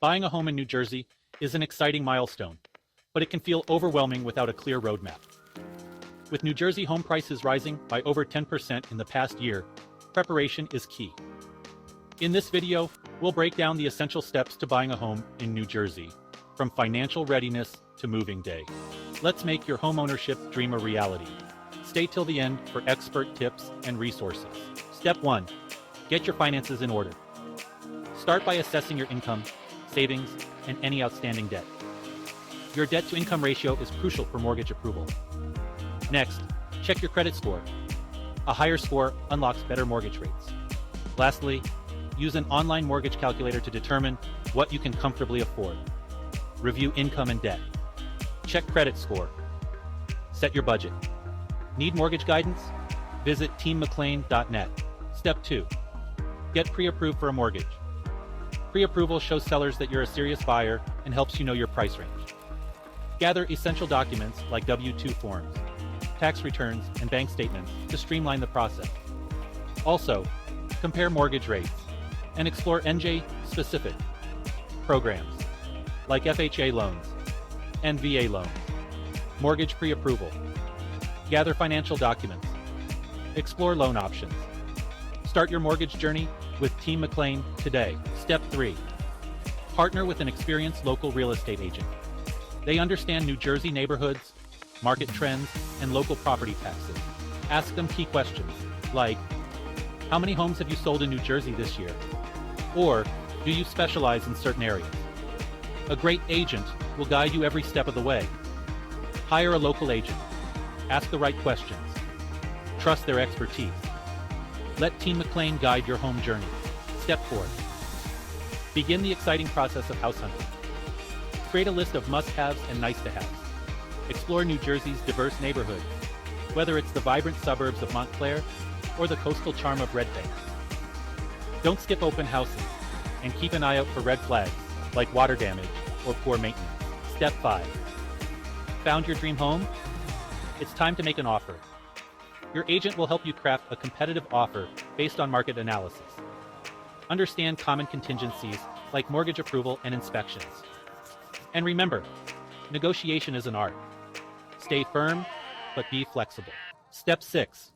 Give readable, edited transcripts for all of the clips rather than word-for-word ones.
Buying a home in New Jersey is an exciting milestone, but it can feel overwhelming without a clear roadmap. With New Jersey home prices rising by over 10% in the past year, preparation is key. In this video, we'll break down the essential steps to buying a home in New Jersey, from financial readiness to moving day. Let's make your homeownership dream a reality. Stay till the end for expert tips and resources. Step 1. Get your finances in order. Start by assessing your income, savings, and any outstanding debt. Your debt-to-income ratio is crucial for mortgage approval. Next, check your credit score. A higher score unlocks better mortgage rates. Lastly, use an online mortgage calculator to determine what you can comfortably afford. Review income and debt. Check credit score. Set your budget. Need mortgage guidance? Visit teammclain.net. Step 2. Get pre-approved for a mortgage. Pre-approval shows sellers that you're a serious buyer and helps you know your price range. Gather essential documents like W-2 forms, tax returns, and bank statements to streamline the process. Also, compare mortgage rates and explore NJ-specific programs like FHA loans and VA loans. Mortgage pre-approval. Gather financial documents. Explore loan options. Start your mortgage journey with Team McLain today. Step 3. Partner with an experienced local real estate agent. They understand New Jersey neighborhoods, market trends, and local property taxes. Ask them key questions like, how many homes have you sold in New Jersey this year? Or, do you specialize in certain areas? A great agent will guide you every step of the way. Hire a local agent. Ask the right questions. Trust their expertise. Let Team McLain guide your home journey. Step 4. Begin the exciting process of house hunting. Create a list of must-haves and nice-to-haves. Explore New Jersey's diverse neighborhoods, whether it's the vibrant suburbs of Montclair or the coastal charm of Red Bank. Don't skip open houses, and keep an eye out for red flags like water damage or poor maintenance. Step 5. Found your dream home? It's time to make an offer. Your agent will help you craft a competitive offer based on market analysis. Understand common contingencies like mortgage approval and inspections. And remember, negotiation is an art. Stay firm, but be flexible. Step 6.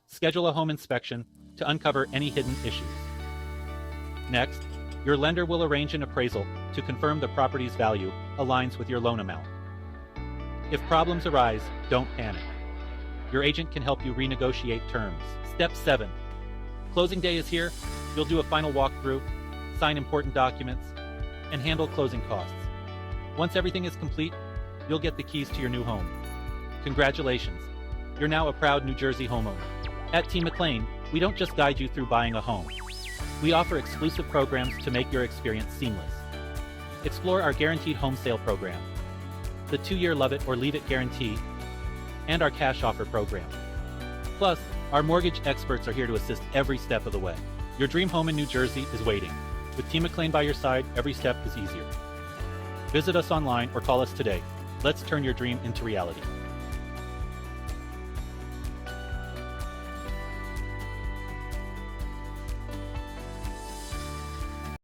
Schedule a home inspection to uncover any hidden issues. Next, your lender will arrange an appraisal to confirm the property's value aligns with your loan amount. If problems arise, don't panic. Your agent can help you renegotiate terms. Step 7. Closing day is here. You'll do a final walkthrough, sign important documents, and handle closing costs. Once everything is complete, you'll get the keys to your new home. Congratulations. You're now a proud New Jersey homeowner. At Team McLain, we don't just guide you through buying a home. We offer exclusive programs to make your experience seamless. Explore our Guaranteed Home Sale program, the 2-year Love It or Leave It guarantee, and our cash offer program. Plus, our mortgage experts are here to assist every step of the way. Your dream home in New Jersey is waiting. With Team McLain by your side, every step is easier. Visit us online or call us today. Let's turn your dream into reality.